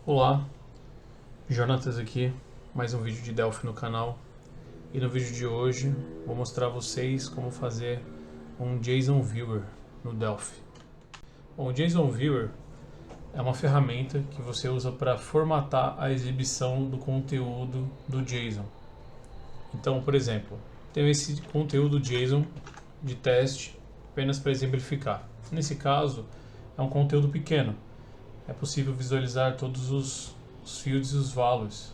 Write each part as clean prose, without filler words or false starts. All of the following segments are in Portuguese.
Olá, Jonatas aqui, mais um vídeo de Delphi no canal. E no vídeo de hoje vou mostrar a vocês como fazer um JSON Viewer no Delphi. Bom, o JSON Viewer é uma ferramenta que você usa para formatar a exibição do conteúdo do JSON. Então, por exemplo, tenho esse conteúdo JSON de teste apenas para exemplificar. Nesse caso, é um conteúdo pequeno. É possível visualizar todos os fields e os values,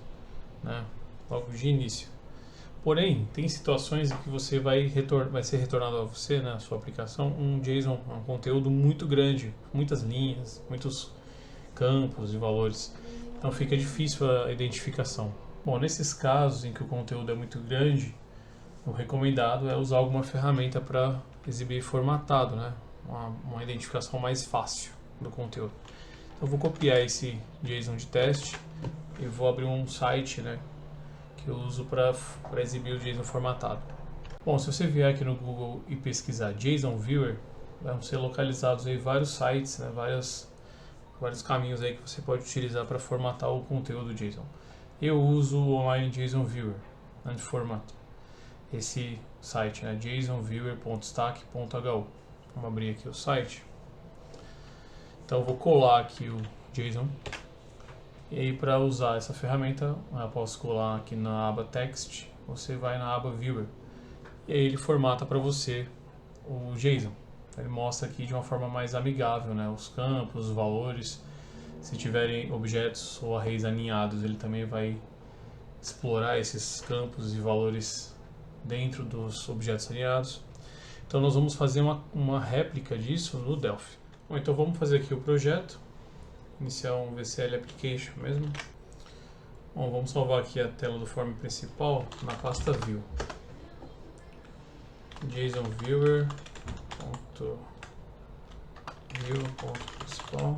né, logo de início. Porém, tem situações em que você vai ser retornado a você, na sua aplicação, um JSON, um conteúdo muito grande, muitas linhas, muitos campos e valores. Então fica difícil a identificação. Bom, nesses casos em que o conteúdo é muito grande, o recomendado é usar alguma ferramenta para exibir formatado, né, uma identificação mais fácil do conteúdo. Eu vou copiar esse JSON de teste e vou abrir um site, né, que eu uso para exibir o JSON formatado. Bom, se você vier aqui no Google e pesquisar JSON Viewer, vão ser localizados aí vários sites, né, vários caminhos aí que você pode utilizar para formatar o conteúdo JSON. Eu uso o Online JSON Viewer, né, de formato. Esse site, né, jasonviewer.stack.hu. Vamos abrir aqui o site. Então eu vou colar aqui o JSON, e aí para usar essa ferramenta eu posso colar aqui na aba Text, você vai na aba Viewer, e aí ele formata para você o JSON. Ele mostra aqui de uma forma mais amigável, né, os campos, os valores. Se tiverem objetos ou arrays alinhados, ele também vai explorar esses campos e valores dentro dos objetos alinhados. Então nós vamos fazer uma réplica disso no Delphi. Bom, então vamos fazer aqui o projeto, iniciar um VCL Application mesmo. Bom, vamos salvar aqui a tela do form principal na pasta View. JSON Viewer.view.principal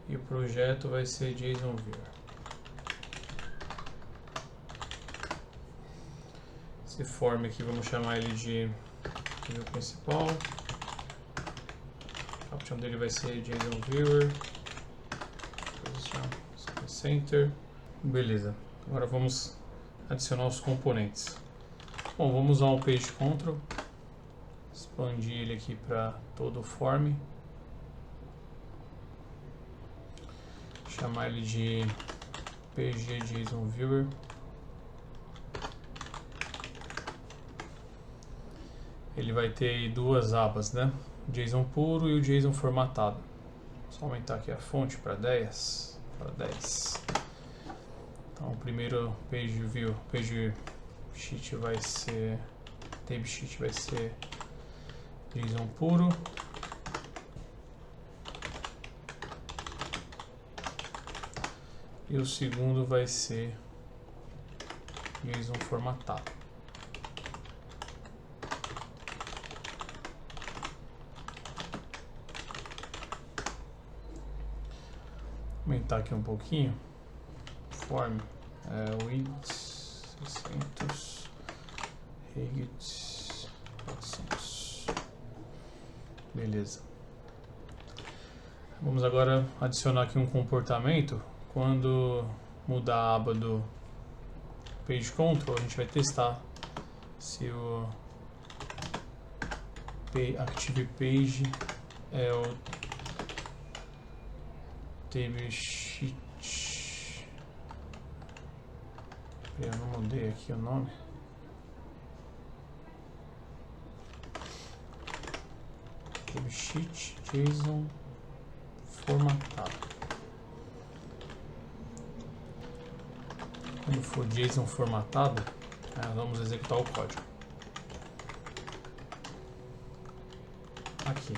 e o projeto vai ser JSON Viewer. Esse form aqui vamos chamar ele de View principal. A opção dele vai ser JSON Viewer, position center. Beleza, agora vamos adicionar os componentes. Bom, vamos usar o page control, expandir ele aqui para todo o form, chamar ele de pg JSON Viewer. Ele vai ter aí duas abas, né? O JSON puro e o JSON formatado. Só aumentar aqui a fonte para 10. Então o primeiro page sheet vai ser, tab sheet vai ser JSON puro. E o segundo vai ser JSON formatado. Aumentar aqui um pouquinho. Form width 600, height 400. Beleza. Vamos agora adicionar aqui um comportamento. Quando mudar a aba do page control, a gente vai testar se o active page é o tab sheet. Eu não mudei aqui o nome. Tab sheet JSON formatado. Quando for JSON formatado, vamos executar o código. Aqui.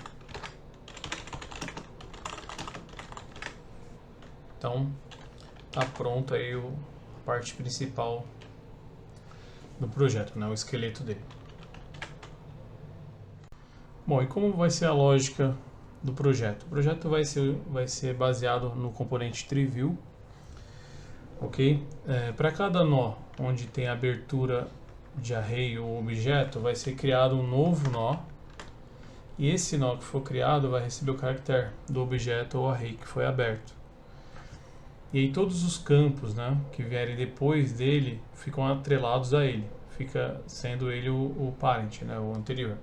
Então, está pronto aí a parte principal do projeto, né, o esqueleto dele. Bom, e como vai ser a lógica do projeto? O projeto vai ser baseado no componente TreeView, ok? Para cada nó onde tem abertura de array ou objeto, vai ser criado um novo nó, e esse nó que for criado vai receber o caractere do objeto ou array que foi aberto. E aí todos os campos, né, que vierem depois dele ficam atrelados a ele. Fica sendo ele o parent, né, o anterior.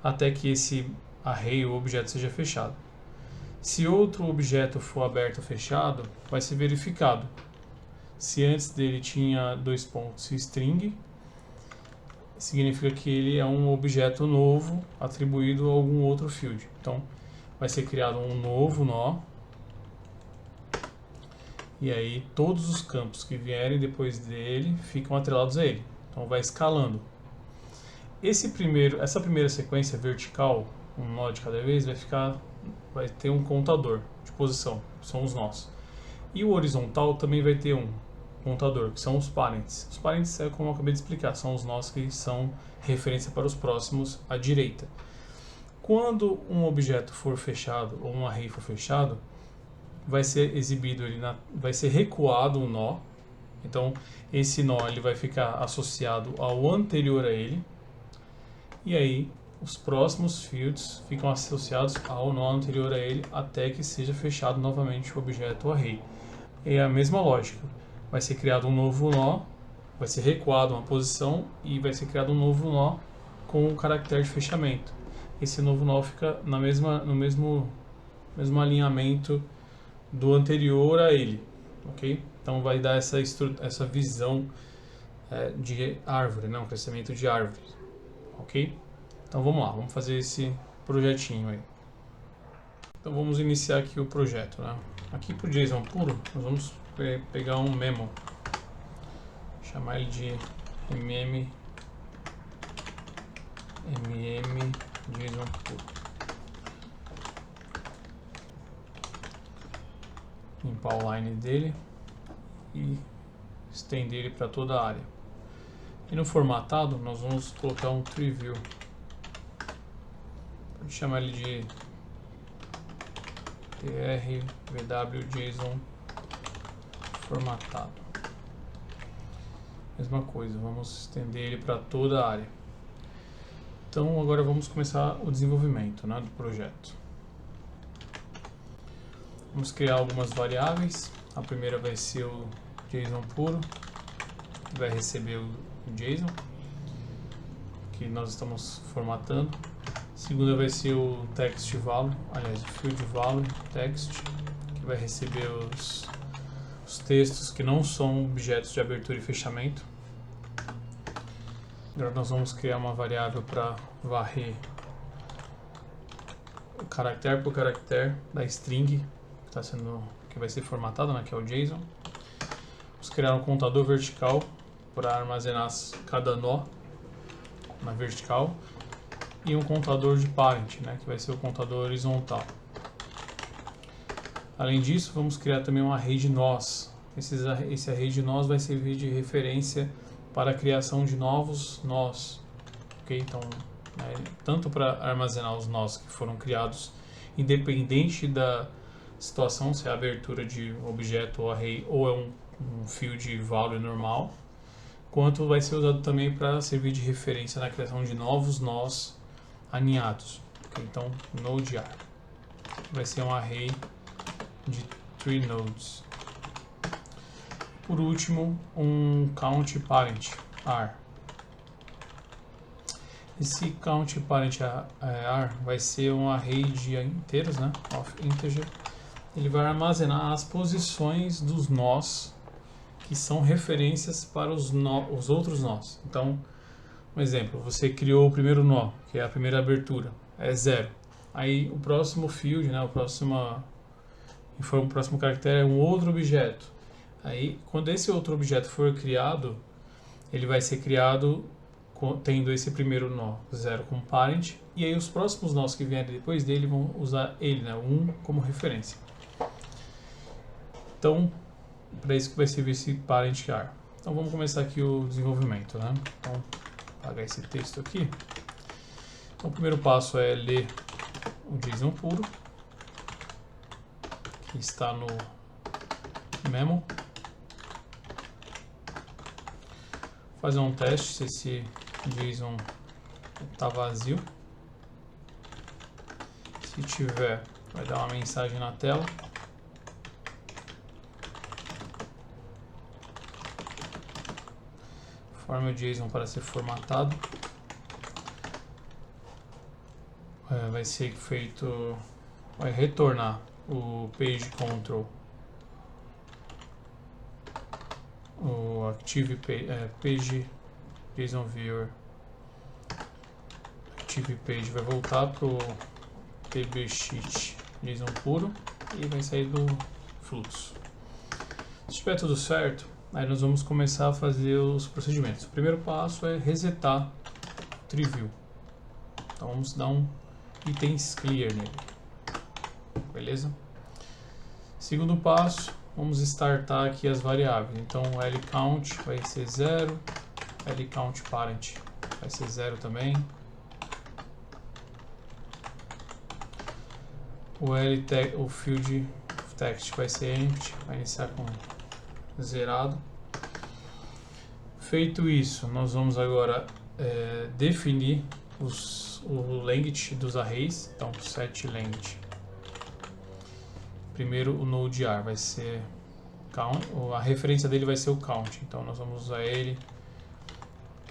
Até que esse array, o objeto, seja fechado. Se outro objeto for aberto ou fechado, vai ser verificado. Se antes dele tinha 2 pontos e string, significa que ele é um objeto novo atribuído a algum outro field. Então, vai ser criado um novo nó. E aí, todos os campos que vierem depois dele ficam atrelados a ele. Então, vai escalando. Essa primeira sequência vertical, um nó de cada vez, vai ter um contador de posição, que são os nós. E o horizontal também vai ter um contador, que são os parents. Os parents, como eu acabei de explicar, são os nós que são referência para os próximos à direita. Quando um objeto for fechado ou um array for fechado, vai ser exibido, vai ser recuado um nó. Então, esse nó ele vai ficar associado ao anterior a ele. E aí, os próximos fields ficam associados ao nó anterior a ele até que seja fechado novamente o objeto array. É a mesma lógica. Vai ser criado um novo nó, vai ser recuado uma posição e vai ser criado um novo nó com o caractere de fechamento. Esse novo nó fica no mesmo alinhamento do anterior a ele, ok? Então vai dar essa visão de árvore, né? Um crescimento de árvore, ok? Então vamos lá, vamos fazer esse projetinho aí. Então vamos iniciar aqui o projeto, né? Aqui para o JSON puro, nós vamos pegar um memo, chamar ele de JSON puro. Limpar o line dele e estender ele para toda a área. E no formatado nós vamos colocar um tree view. Pode chamar ele de trvw.json formatado. Mesma coisa, vamos estender ele para toda a área. Então agora vamos começar o desenvolvimento, né, do projeto. Vamos criar algumas variáveis. A primeira vai ser o JSON puro, que vai receber o JSON que nós estamos formatando. A segunda vai ser o text value, aliás, o field value text, que vai receber os textos que não são objetos de abertura e fechamento. Agora nós vamos criar uma variável para varrer o caractere por caractere da string que vai ser formatada, né, que é o JSON. Vamos criar um contador vertical para armazenar cada nó na vertical e um contador de parent, né, que vai ser o contador horizontal. Além disso, vamos criar também um array de nós. Esse array de nós vai servir de referência para a criação de novos nós. Okay? Então, tanto para armazenar os nós que foram criados, independente da situação, se é abertura de objeto ou array ou é um field value normal, quanto vai ser usado também para servir de referência na criação de novos nós aninhados. Okay? Então, node_r vai ser um array de 3 nodes. Por último, um count parent r. Esse count parent r vai ser um array de inteiros, né, of integer. Ele vai armazenar as posições dos nós que são referências para os outros nós. Então, um exemplo, você criou o primeiro nó, que é a primeira abertura, é 0. Aí o próximo field, né, o próximo caractere é um outro objeto. Aí, quando esse outro objeto for criado, ele vai ser criado tendo esse primeiro nó 0 como parent, e aí os próximos nós que vierem depois dele vão usar ele, né, 1 como referência. Então, para isso que vai servir esse parent r. Então vamos começar aqui o desenvolvimento, né? Então, apagar esse texto aqui. Então o primeiro passo é ler o JSON puro, que está no memo. Fazer um teste se esse JSON está vazio. Se tiver, vai dar uma mensagem na tela. conforme o JSON para ser formatado. Vai ser feito, vai retornar o page control, o active page JSON viewer, active page vai voltar para o tb sheet JSON puro e vai sair do fluxo. Se estiver tudo certo, aí nós vamos começar a fazer os procedimentos. O primeiro passo é resetar o TreeView. Então vamos dar um itens clear nele, beleza? Segundo passo, vamos startar aqui as variáveis. Então o lcount vai ser 0, lcount parent vai ser 0 também. O field text vai ser empty, vai iniciar com zerado. Feito isso, nós vamos agora definir o length dos arrays. Então set length. Primeiro o nodear vai ser count, a referência dele vai ser o count, então nós vamos usar ele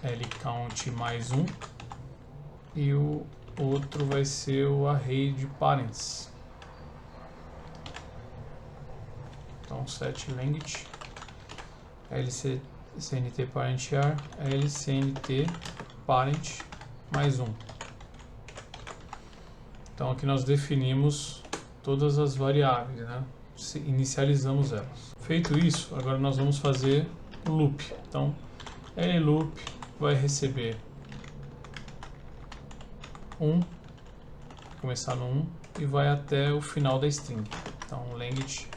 lcount mais 1 e o outro vai ser o array de parents. Então set length lcnt parent.ar lcnt parent mais 1. Então aqui nós definimos todas as variáveis, né? Inicializamos elas. Feito isso, agora nós vamos fazer o loop. Então loop vai receber 1, começar no 1 e vai até o final da string. Então length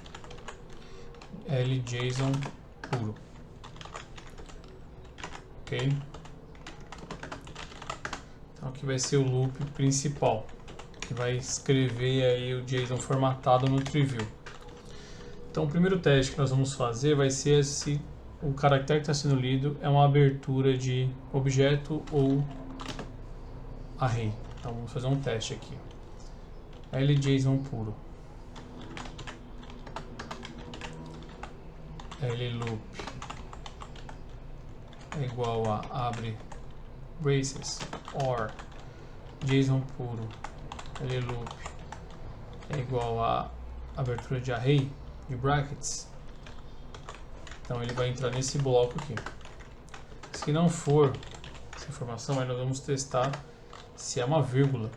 ljson puro, ok? Então aqui vai ser o loop principal, que vai escrever aí o JSON formatado no TreeView. Então o primeiro teste que nós vamos fazer vai ser se o caractere que está sendo lido é uma abertura de objeto ou array. Então vamos fazer um teste aqui. ljson puro, loop é igual a abre braces or JSON puro loop é igual a abertura de array de brackets. Então ele vai entrar nesse bloco aqui. Se não for essa informação, aí nós vamos testar se é uma vírgula,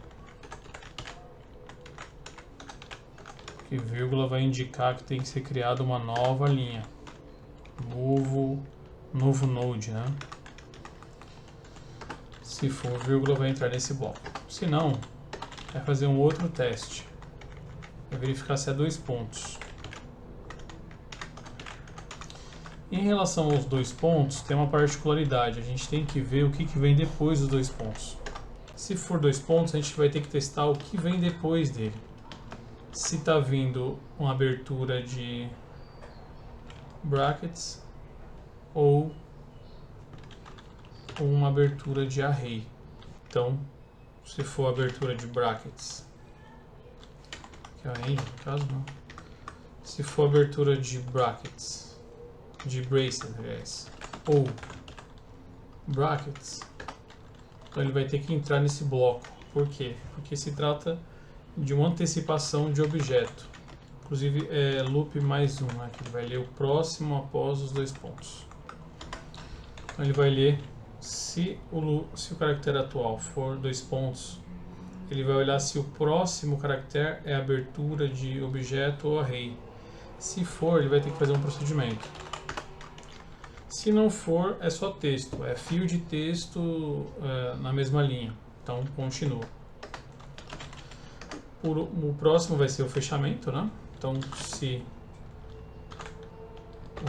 porque vírgula vai indicar que tem que ser criada uma nova linha, novo node, né? Se for vírgula, vai entrar nesse bloco. Se não, vai fazer um outro teste, vai verificar se é 2 pontos. Em relação aos 2 pontos, tem uma particularidade. A gente tem que ver o que vem depois dos 2 pontos. Se for 2 pontos, a gente vai ter que testar o que vem depois dele. Se está vindo uma abertura de brackets ou uma abertura de array. Então, se for abertura de brackets, que é a range, no caso, não. Se for abertura de brackets, de braces, aliás, ou brackets, então ele vai ter que entrar nesse bloco. Por quê? Porque se trata de uma antecipação de objeto. Inclusive é loop mais 1, né, que ele vai ler o próximo após os 2 pontos. Então ele vai ler, se o caractere atual for 2 pontos, ele vai olhar se o próximo caractere é abertura de objeto ou array. Se for, ele vai ter que fazer um procedimento. Se não for, é só texto, é fio de texto na mesma linha. Então continua. O próximo vai ser o fechamento, né? Então se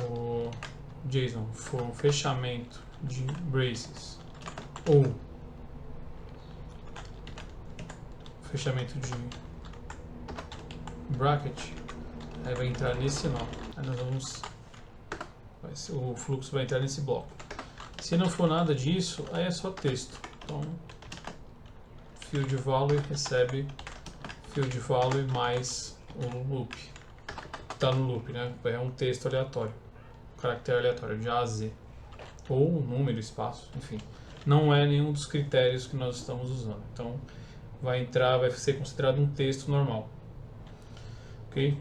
o JSON for um fechamento de braces ou fechamento de bracket, aí vai entrar nesse nó. Aí nós vamos, o fluxo vai entrar nesse bloco. Se não for nada disso, aí é só texto. Então field value recebe field value mais o loop. Está no loop, né? É um texto aleatório, caractere aleatório de A a Z. ou número, espaço, enfim. Não é nenhum dos critérios que nós estamos usando. Então, vai ser considerado um texto normal. Ok?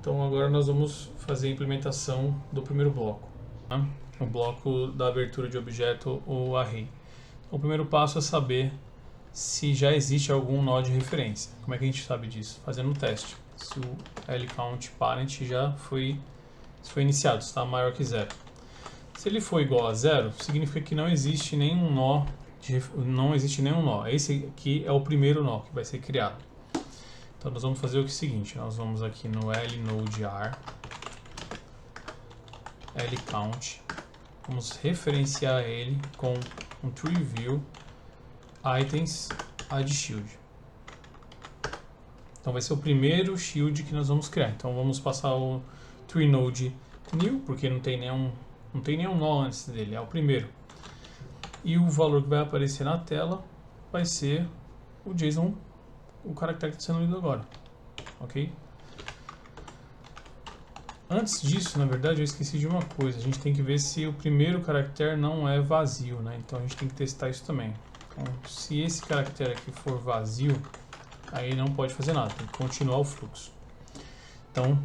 Então, agora nós vamos fazer a implementação do primeiro bloco. Tá? O bloco da abertura de objeto ou array. O primeiro passo é saber se já existe algum nó de referência. Como é que a gente sabe disso? Fazendo um teste. Se o lCountParent já foi iniciado, está maior que 0. Se ele for igual a 0, significa que não existe nenhum nó. Esse aqui é o primeiro nó que vai ser criado. Então nós vamos fazer o seguinte, nós vamos aqui no lNodeAr, lCount, vamos referenciar ele com um TreeView items addShield. Então vai ser o primeiro shield que nós vamos criar. Então vamos passar o TreeNode new, porque não tem nenhum nó antes dele, é o primeiro. E o valor que vai aparecer na tela vai ser o JSON, o caractere que está sendo lido agora. Ok? Antes disso, na verdade, eu esqueci de uma coisa. A gente tem que ver se o primeiro caractere não é vazio, né? Então a gente tem que testar isso também. Então, se esse caractere aqui for vazio, aí não pode fazer nada, tem que continuar o fluxo. Então,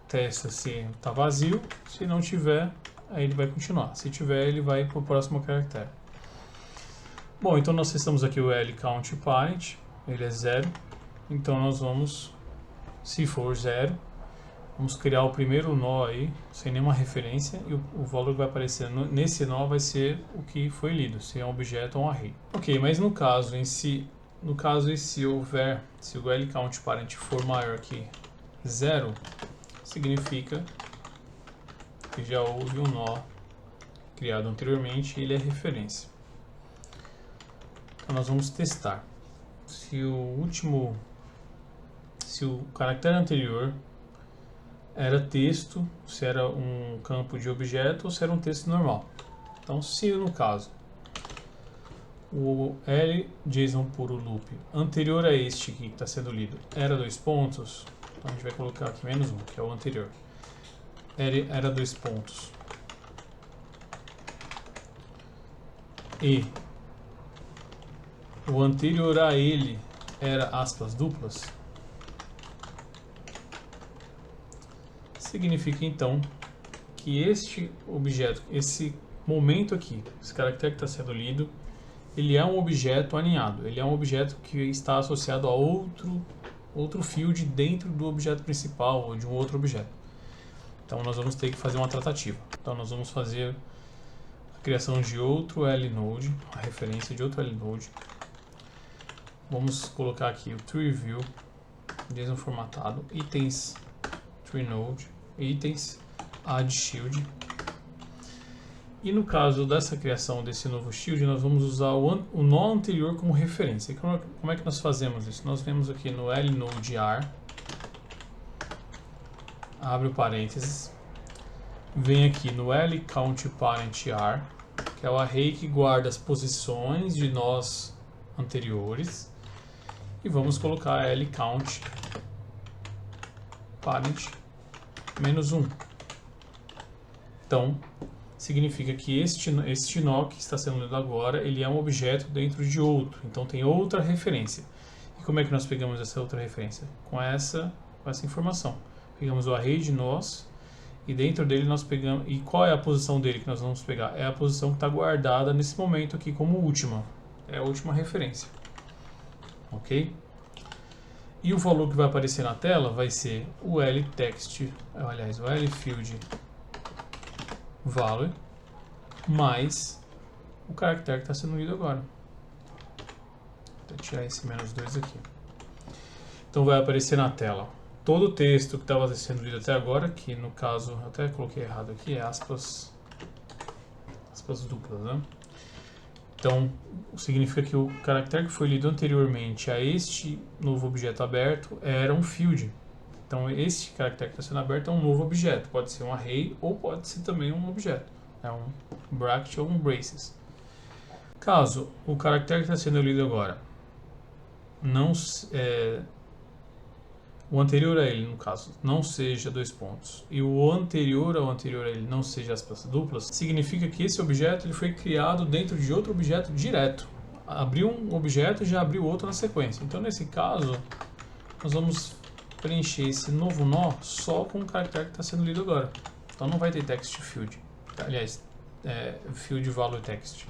testa se está vazio, se não tiver, aí ele vai continuar. Se tiver, ele vai para o próximo caractere. Bom, então nós testamos aqui o lCountParent, ele é 0. Então nós vamos, se for 0, vamos criar o primeiro nó aí, sem nenhuma referência, e o valor que vai aparecer nesse nó vai ser o que foi lido, se é um objeto ou um array. Ok, mas no caso se o lCountParent for maior que 0, significa que já houve um nó criado anteriormente e ele é referência. Então nós vamos testar se o caractere anterior era texto, se era um campo de objeto ou se era um texto normal. Então, se no caso o LJSON puro loop anterior a este aqui que está sendo lido era 2 pontos, então a gente vai colocar aqui menos 1, que é o anterior. Era 2 pontos. E o anterior a ele era aspas duplas, significa então que este objeto, esse momento aqui, esse caractere que está sendo lido, ele é um objeto aninhado, ele é um objeto que está associado a outro field dentro do objeto principal ou de um outro objeto. Então nós vamos ter que fazer uma tratativa. Então nós vamos fazer a criação de outro lNode, a referência de outro lNode. Vamos colocar aqui o TreeView, JSON formatado, itens TreeNode, itens addShield. E no caso dessa criação desse novo shield, nós vamos usar o nó anterior como referência. E como é que nós fazemos isso? Nós vemos aqui no lNodeAr, abre o parênteses, vem aqui no lCountParentAr, que é o array que guarda as posições de nós anteriores, e vamos colocar lCountParent -1. Então, significa que este nó que está sendo lido agora, ele é um objeto dentro de outro, então tem outra referência. E como é que nós pegamos essa outra referência? Com essa informação. Pegamos o array de nós e dentro dele nós pegamos... E qual é a posição dele que nós vamos pegar? É a posição que está guardada nesse momento aqui como última. É a última referência. Ok? E o valor que vai aparecer na tela vai ser o lText, aliás, o lField value mais o caractere que está sendo lido agora. Vou tirar esse -2 aqui. Então vai aparecer na tela todo o texto que estava sendo lido até agora, que no caso, eu até coloquei errado aqui, é aspas duplas, né? Então, significa que o caractere que foi lido anteriormente a este novo objeto aberto era um field. Então, este caractere que está sendo aberto é um novo objeto. Pode ser um array ou pode ser também um objeto. É um bracket ou um braces. Caso o caractere que está sendo lido agora não o anterior a ele, no caso, não seja dois pontos, e o anterior ao anterior a ele não seja aspas duplas, significa que esse objeto ele foi criado dentro de outro objeto direto. Abriu um objeto e já abriu outro na sequência. Então, nesse caso, nós vamos preencher esse novo nó só com o caractere que está sendo lido agora. Então, não vai ter text field. Aliás, field value text.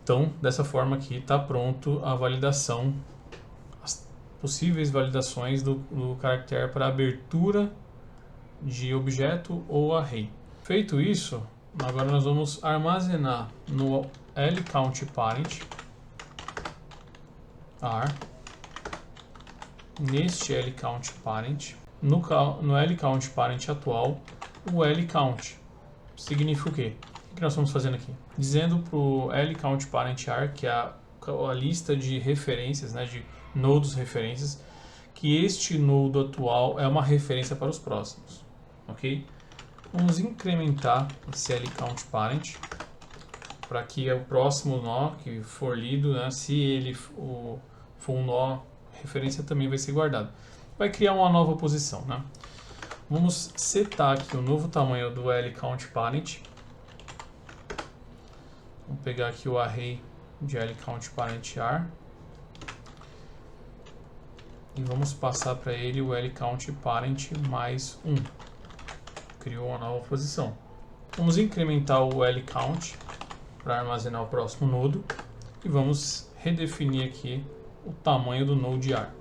Então, dessa forma aqui, está pronto a validação, as possíveis validações do caractere para abertura de objeto ou array. Feito isso, agora nós vamos armazenar no lCountParent ar, neste lCountParent, no lCountParent atual, o lCount. Significa o quê? O que nós estamos fazendo aqui? Dizendo para o lCountParentAr, que é a lista de referências, né, de nodos referências, que este nodo atual é uma referência para os próximos. Ok? Vamos incrementar esse lCountParent para que o próximo nó que for lido, né, se ele for um nó referência, também vai ser guardado. Vai criar uma nova posição, né? Vamos setar aqui o novo tamanho do lCountParent. Vamos pegar aqui o array de lCountParentAr e vamos passar para ele o lCountParent mais 1. Criou uma nova posição. Vamos incrementar o lCount para armazenar o próximo nodo e vamos redefinir aqui o tamanho do nodeAr,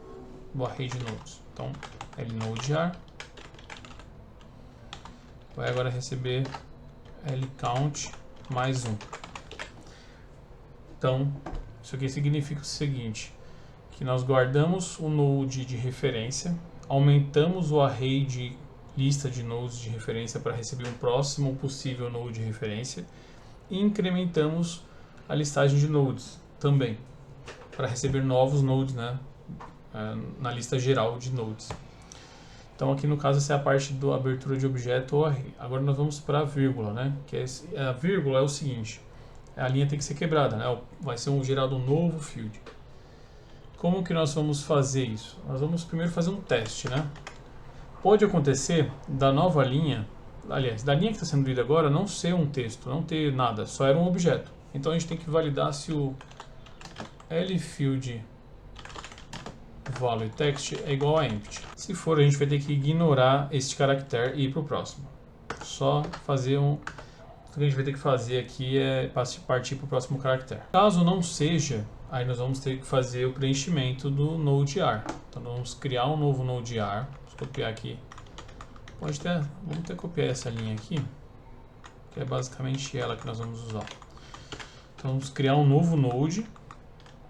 do array de nodes. Então, lnodeAr vai agora receber lCount mais 1. Então, isso aqui significa o seguinte, que nós guardamos o node de referência, aumentamos o array de lista de nodes de referência para receber um próximo possível node de referência e incrementamos a listagem de nodes também, para receber novos nodes, né, na lista geral de nodes. Então aqui no caso essa é a parte da abertura de objeto ou array. Agora nós vamos para a vírgula, né, que a vírgula é o seguinte, a linha tem que ser quebrada, né, vai ser gerado um novo field. Como que nós vamos fazer isso? Nós vamos primeiro fazer um teste, né. Pode acontecer da nova linha, aliás, da linha que está sendo lida agora, não ser um texto, não ter nada, só era um objeto. Então a gente tem que validar se o lfield value text é igual a empty. Se for, a gente vai ter que ignorar este caractere e ir para o próximo. Só fazer o que a gente vai ter que fazer aqui é partir para o próximo caractere. Caso não seja, aí nós vamos ter que fazer o preenchimento do nodeAr. Então nós vamos criar um novo nodeAr. Vou copiar aqui. Vamos até copiar essa linha aqui, que é basicamente ela que nós vamos usar. Então vamos criar um novo node,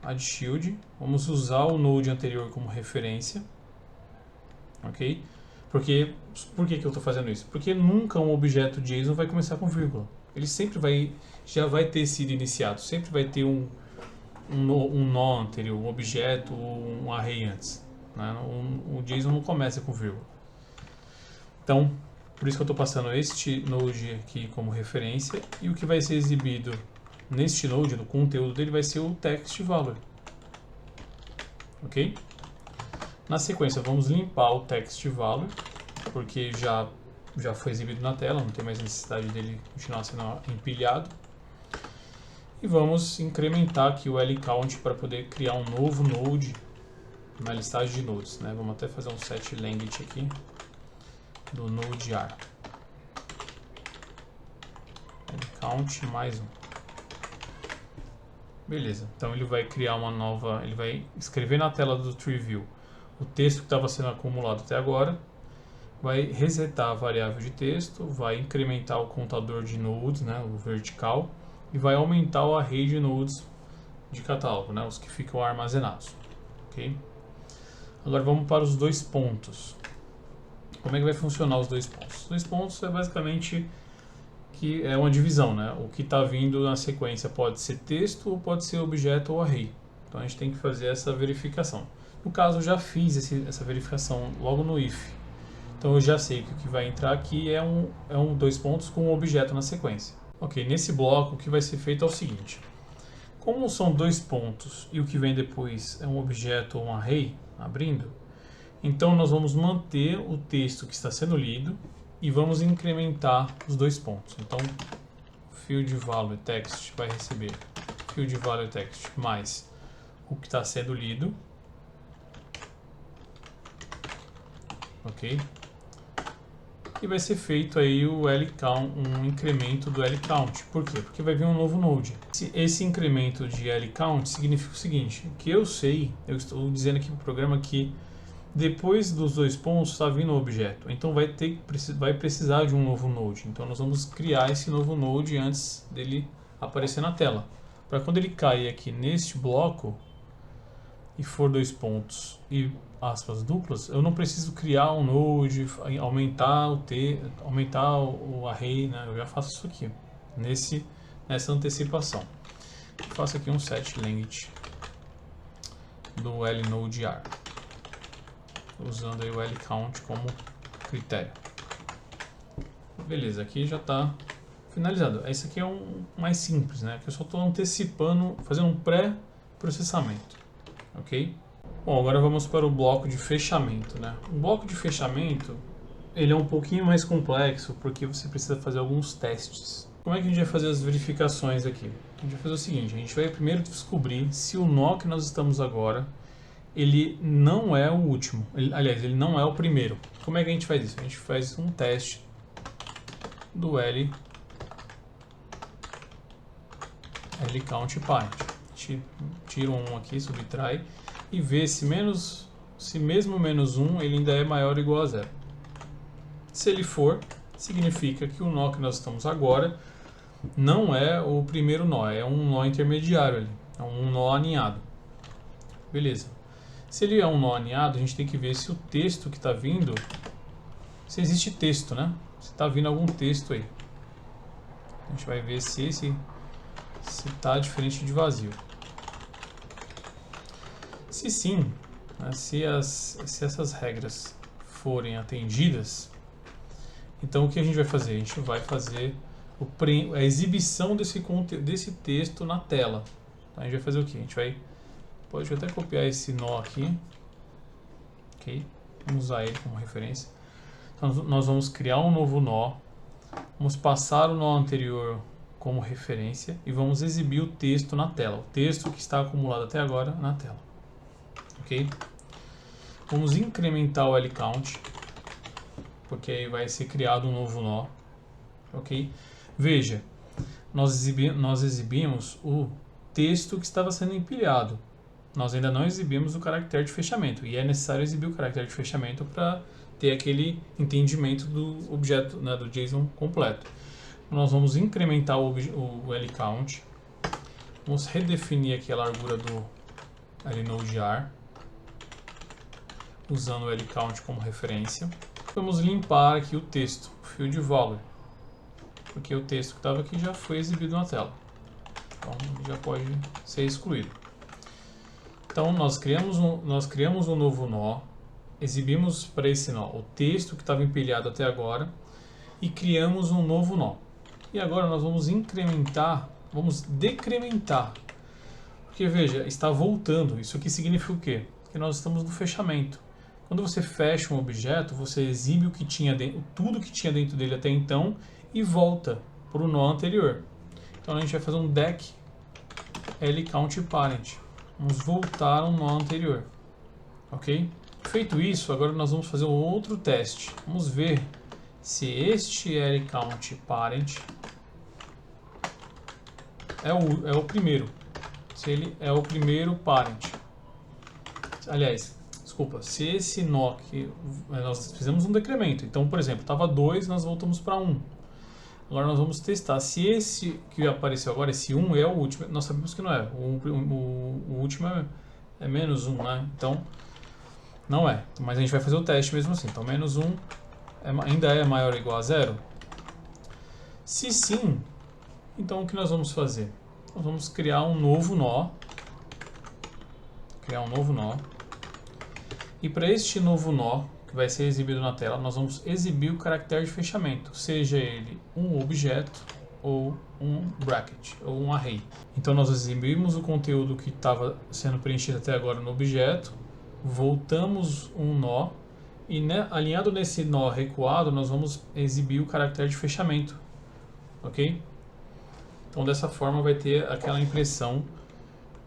add shield. Vamos usar o node anterior como referência, ok? Por que eu estou fazendo isso? Porque nunca um objeto JSON vai começar com vírgula. Ele sempre já vai ter sido iniciado, sempre vai ter um nó anterior, um objeto ou um array antes, né? O JSON não começa com vírgula. Então, por isso que eu estou passando este node aqui como referência, e o que vai ser exibido neste node, no conteúdo dele, vai ser o text value. Ok? Na sequência, vamos limpar o text value, porque já foi exibido na tela, não tem mais necessidade dele continuar sendo empilhado. E vamos incrementar aqui o lCount para poder criar um novo node na listagem de nodes, né? Vamos até fazer um set length aqui do nodeAr. lCount mais 1. Beleza, então ele vai criar uma nova, ele vai escrever na tela do TreeView o texto que estava sendo acumulado até agora, vai resetar a variável de texto, vai incrementar o contador de nodes, né, o vertical, e vai aumentar o array de nodes de catálogo, né, os que ficam armazenados. Okay? Agora vamos para os dois pontos. Como é que vai funcionar os dois pontos? Os dois pontos é basicamente que é uma divisão, né? O que está vindo na sequência pode ser texto ou pode ser objeto ou array. Então a gente tem que fazer essa verificação. No caso, eu já fiz essa verificação logo no if. Então eu já sei que o que vai entrar aqui é dois pontos com um objeto na sequência. Ok, nesse bloco o que vai ser feito é o seguinte. Como são dois pontos e o que vem depois é um objeto ou um array, abrindo, então nós vamos manter o texto que está sendo lido e vamos incrementar os dois pontos. Então, field value text vai receber field value text mais o que está sendo lido, ok? E vai ser feito aí o LCount, um incremento do LCount. Por quê? Porque vai vir um novo node. Esse incremento de LCount significa o seguinte, que eu estou dizendo aqui para o programa que depois dos dois pontos está vindo o objeto. Então vai precisar de um novo node. Então nós vamos criar esse novo node antes dele aparecer na tela. Para quando ele cair aqui neste bloco e for dois pontos e aspas duplas, eu não preciso criar um node, aumentar o array, né? Eu já faço isso aqui, nessa antecipação. Eu faço aqui um set length do lnode_ar, usando aí o LCount como critério. Beleza, aqui já está finalizado. Esse aqui é um mais simples, né? Que eu só estou antecipando, fazendo um pré-processamento, ok? Bom, agora vamos para o bloco de fechamento, né? O bloco de fechamento, ele é um pouquinho mais complexo porque você precisa fazer alguns testes. Como é que a gente vai fazer as verificações aqui? A gente vai fazer o seguinte, a gente vai primeiro descobrir se o nó que nós estamos agora, ele não é o último, aliás, ele não é o primeiro. Como é que a gente faz isso? A gente faz um teste do LCount parent. A gente tira um aqui, subtrai, e vê se mesmo menos 1 ele ainda é maior ou igual a 0. Se ele for, significa que o nó que nós estamos agora não é o primeiro nó, é um nó intermediário ali, é um nó aninhado. Beleza. Se ele é um nó aninhado, a gente tem que ver se o texto que está vindo, se existe texto, né? Se está vindo algum texto aí. A gente vai ver se está diferente de vazio. Se sim, né, se essas regras forem atendidas, então o que a gente vai fazer? A gente vai fazer a exibição desse texto na tela. Então, a gente vai fazer o quê? A gente pode até copiar esse nó aqui, ok? Vamos usar ele como referência. Então, nós vamos criar um novo nó, vamos passar o nó anterior como referência e vamos exibir o texto na tela, o texto que está acumulado até agora na tela. Ok? Vamos incrementar o LCount, porque aí vai ser criado um novo nó. Ok? Veja, nós exibimos o texto que estava sendo empilhado. Nós ainda não exibimos o caractere de fechamento, e é necessário exibir o caractere de fechamento para ter aquele entendimento do objeto, né, do JSON completo. Nós vamos incrementar o LCount, vamos redefinir aqui a largura do lnode_ar, usando o LCount como referência. Vamos limpar aqui o texto, o field value, porque o texto que estava aqui já foi exibido na tela, então já pode ser excluído. Então nós criamos um novo nó, exibimos para esse nó o texto que estava empilhado até agora e criamos um novo nó. E agora nós vamos vamos decrementar, porque veja, está voltando. Isso aqui significa o quê? Que nós estamos no fechamento. Quando você fecha um objeto, você exibe o que tinha dentro, tudo que tinha dentro dele até então e volta para o nó anterior. Então a gente vai fazer um dec LCount parent. Vamos voltar ao nó anterior, ok? Feito isso, agora nós vamos fazer um outro teste. Vamos ver se este LCount parent é o primeiro. Se ele é o primeiro parent. Aliás, desculpa, se esse nó que nós fizemos um decremento. Então, por exemplo, estava 2, nós voltamos para 1. Agora nós vamos testar se esse que apareceu agora, esse 1 é o último. Nós sabemos que não é. O último é menos 1, né? Então, não é. Mas a gente vai fazer o teste mesmo assim. Então, menos 1 ainda é maior ou igual a 0? Se sim, então o que nós vamos fazer? Nós vamos criar um novo nó. E para este novo nó, que vai ser exibido na tela, nós vamos exibir o caractere de fechamento, seja ele um objeto ou um bracket, ou um array. Então nós exibimos o conteúdo que estava sendo preenchido até agora no objeto, voltamos um nó, e alinhado nesse nó recuado, nós vamos exibir o caractere de fechamento, ok? Então dessa forma vai ter aquela impressão,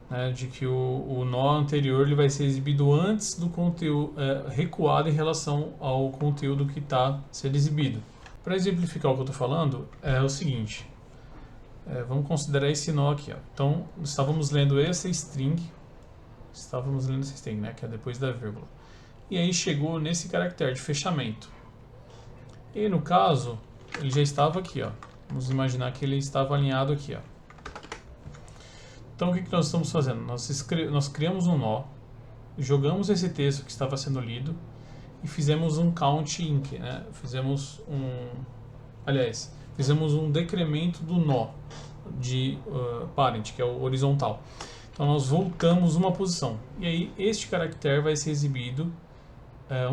né, de que o nó anterior ele vai ser exibido antes do conteúdo, recuado em relação ao conteúdo que está sendo exibido. Para exemplificar o que eu estou falando, é o seguinte, vamos considerar esse nó aqui. Ó. Então, estávamos lendo essa string, né, que é depois da vírgula. E aí chegou nesse caractere de fechamento. E no caso, ele já estava aqui. Ó. Vamos imaginar que ele estava alinhado aqui. Ó. Então, o que nós estamos fazendo? Nós criamos um nó, jogamos esse texto que estava sendo lido, e fizemos um count inc, né? Fizemos um decremento do nó de parent, que é o horizontal. Então nós voltamos uma posição. E aí este caractere vai ser exibido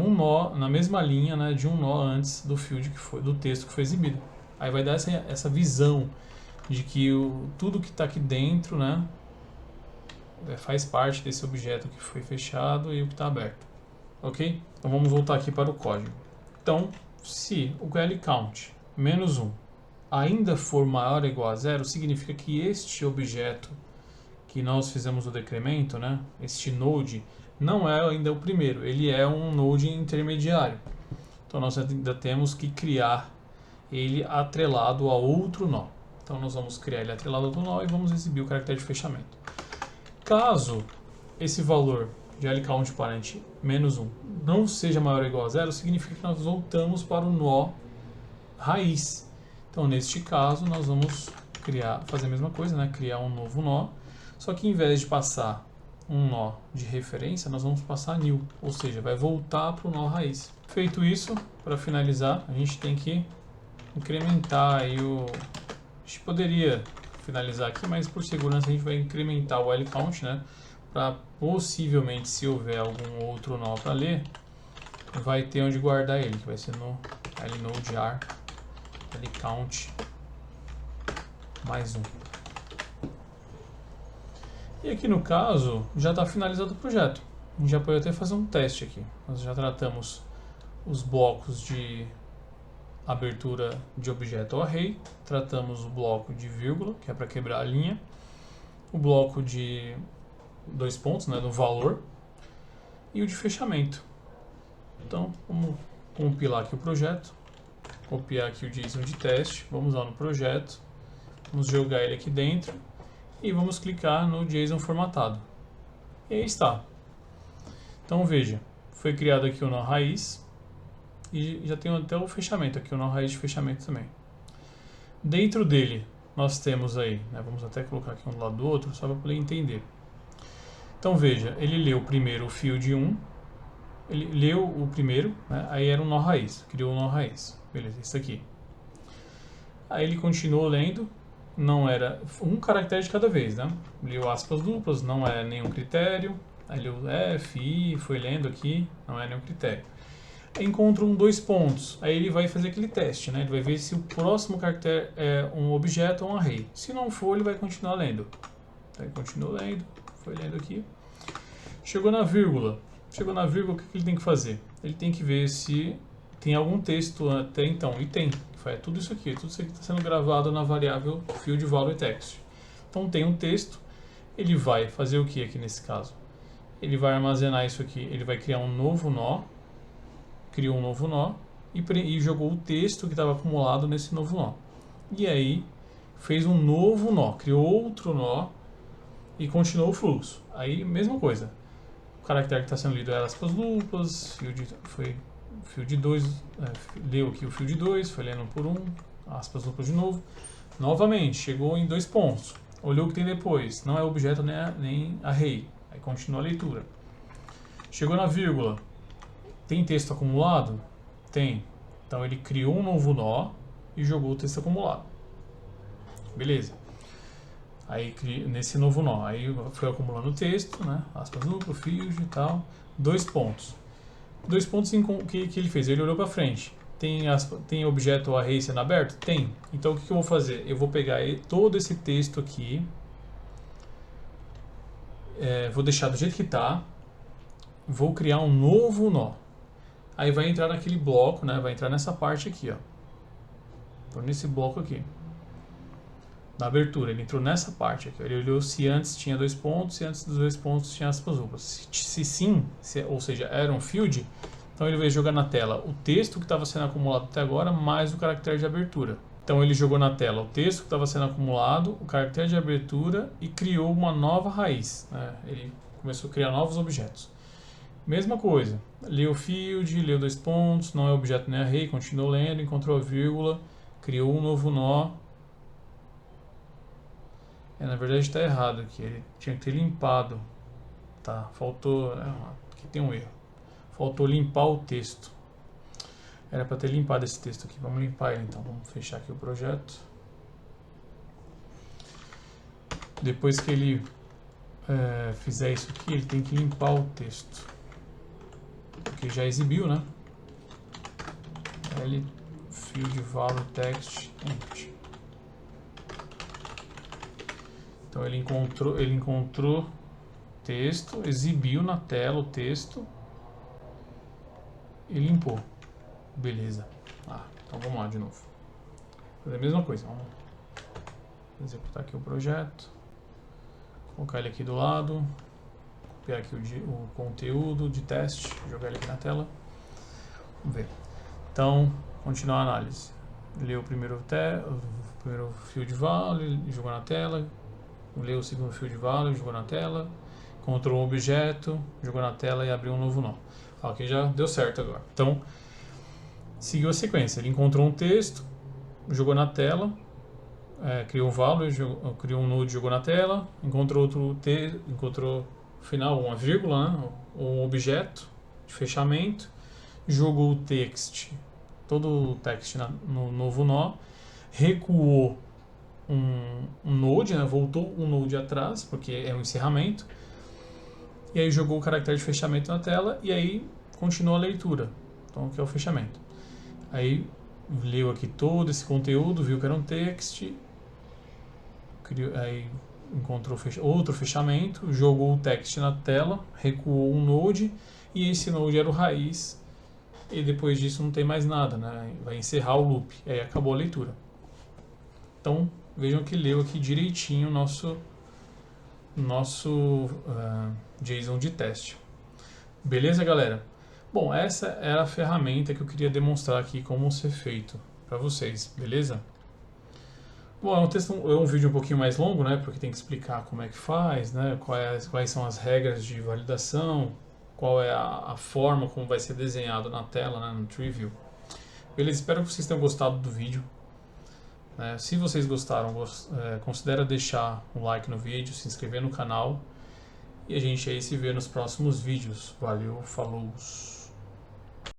um nó na mesma linha, né, de um nó antes do field do texto que foi exibido. Aí vai dar essa visão de que tudo que está aqui dentro, né, faz parte desse objeto que foi fechado e o que está aberto. Ok? Então vamos voltar aqui para o código. Então, se o lcount menos 1 ainda for maior ou igual a 0, significa que este objeto que nós fizemos o decremento, né, este node, não é ainda o primeiro, ele é um node intermediário. Então nós ainda temos que criar ele atrelado a outro nó. Então nós vamos criar ele atrelado a outro nó e vamos exibir o caractere de fechamento. Caso esse valor de lcount parent menos 1 não seja maior ou igual a 0, significa que nós voltamos para o nó raiz. Então, neste caso, nós vamos fazer a mesma coisa, né? Criar um novo nó, só que em vez de passar um nó de referência, nós vamos passar new, ou seja, vai voltar para o nó raiz. Feito isso, para finalizar, a gente tem que incrementar aí a gente poderia finalizar aqui, mas por segurança a gente vai incrementar o lcount, né? Para possivelmente, se houver algum outro nó para ler, vai ter onde guardar ele, que vai ser no lnode_ar lcount mais 1. E aqui no caso, já está finalizado o projeto. A gente já pode até fazer um teste aqui. Nós já tratamos os blocos de abertura de objeto ou array, tratamos o bloco de vírgula, que é para quebrar a linha, o bloco de 2 pontos, né, do valor, e o de fechamento. Então, vamos compilar aqui o projeto, copiar aqui o JSON de teste, vamos lá no projeto, vamos jogar ele aqui dentro e vamos clicar no JSON formatado. E aí está. Então veja, foi criado aqui o nó raiz e já tem até o fechamento aqui, o nó raiz de fechamento também. Dentro dele nós temos aí, né, vamos até colocar aqui um do lado do outro só para poder entender. Então veja, ele leu primeiro o field 1, ele leu o primeiro, né, aí era um nó raiz, criou um nó raiz, beleza, isso aqui. Aí ele continuou lendo, não era um caractere de cada vez, né, leu aspas duplas, não é nenhum critério, aí leu F, I, foi lendo aqui, não é nenhum critério. Aí encontra um 2 pontos, aí ele vai fazer aquele teste, né, ele vai ver se o próximo caractere é um objeto ou um array, se não for ele vai continuar lendo. Aí continuou lendo. Foi lendo aqui. Chegou na vírgula. O que ele tem que fazer? Ele tem que ver se tem algum texto até então. E tem. É tudo isso aqui está sendo gravado na variável field value text. Então tem um texto. Ele vai fazer o que aqui nesse caso? Ele vai armazenar isso aqui. Ele vai criar um novo nó. Criou um novo nó. E jogou o texto que estava acumulado nesse novo nó. E aí fez um novo nó. Criou outro nó. E continuou o fluxo. Aí, mesma coisa. O caractere que está sendo lido é aspas duplas, field 2, leu aqui o field 2, foi lendo por 1, aspas duplas de novo. Novamente, chegou em 2 pontos. Olhou o que tem depois. Não é objeto nem array. Aí continua a leitura. Chegou na vírgula. Tem texto acumulado? Tem. Então ele criou um novo nó e jogou o texto acumulado. Beleza. Aí nesse novo nó, aí foi acumulando o texto, né? Aspas duplo, field e tal. 2 pontos. 2 pontos em que ele fez? Ele olhou para frente. Tem objeto array sendo aberto? Tem. Então o que eu vou fazer? Eu vou pegar todo esse texto aqui, vou deixar do jeito que está, vou criar um novo nó. Aí vai entrar naquele bloco, né? Vai entrar nessa parte aqui, ó. Então nesse bloco aqui. Na abertura, ele entrou nessa parte aqui. Ele olhou se antes tinha 2 pontos, se antes dos 2 pontos tinha aspas duplas. Se sim, ou seja, era um field, então ele vai jogar na tela o texto que estava sendo acumulado até agora, mais o caractere de abertura. Então ele jogou na tela o texto que estava sendo acumulado, o caractere de abertura e criou uma nova raiz, né? Ele começou a criar novos objetos. Mesma coisa, leu o field, leu 2 pontos, não é objeto nem array, continuou lendo, encontrou a vírgula, criou um novo nó. Na verdade está errado aqui, ele tinha que ter limpado. Tá, faltou, aqui tem um erro. Faltou limpar o texto. Era para ter limpado esse texto aqui, vamos limpar ele então. Vamos fechar aqui o projeto. Depois que ele fizer isso aqui, ele tem que limpar o texto. Porque já exibiu, né? L field value text empty. Então ele encontrou texto, exibiu na tela o texto e limpou. Beleza. Então vamos lá de novo. Fazer a mesma coisa. Vamos executar aqui o projeto. Colocar ele aqui do lado. Copiar aqui o conteúdo de teste. Jogar ele aqui na tela. Vamos ver. Então, continuar a análise. Leu o primeiro field value, jogou na tela. Leu o segundo field value, jogou na tela, encontrou um objeto, jogou na tela e abriu um novo nó. Aqui já deu certo agora. Então, seguiu a sequência. Ele encontrou um texto, jogou na tela, criou um value, criou um node, jogou na tela, encontrou outro texto, encontrou no final uma vírgula, né, um objeto de fechamento, jogou o text, todo o text no novo nó, recuou um node, né? Voltou um node atrás, porque é um encerramento, e aí jogou o caractere de fechamento na tela, e aí continuou a leitura, então aqui é o fechamento. Aí leu aqui todo esse conteúdo, viu que era um text, aí encontrou outro fechamento, jogou o text na tela, recuou um node, e esse node era o raiz, e depois disso não tem mais nada, né? Vai encerrar o loop, e aí acabou a leitura. Então, vejam que leu aqui direitinho o nosso JSON de teste. Beleza, galera? Bom, essa era a ferramenta que eu queria demonstrar aqui como ser feito para vocês, beleza? Bom, é um vídeo um pouquinho mais longo, né? Porque tem que explicar como é que faz, né? Quais são as regras de validação, qual é a forma como vai ser desenhado na tela, né? No Tree View. Beleza? Espero que vocês tenham gostado do vídeo. Se vocês gostaram, considera deixar um like no vídeo, se inscrever no canal e a gente aí se vê nos próximos vídeos. Valeu, falou!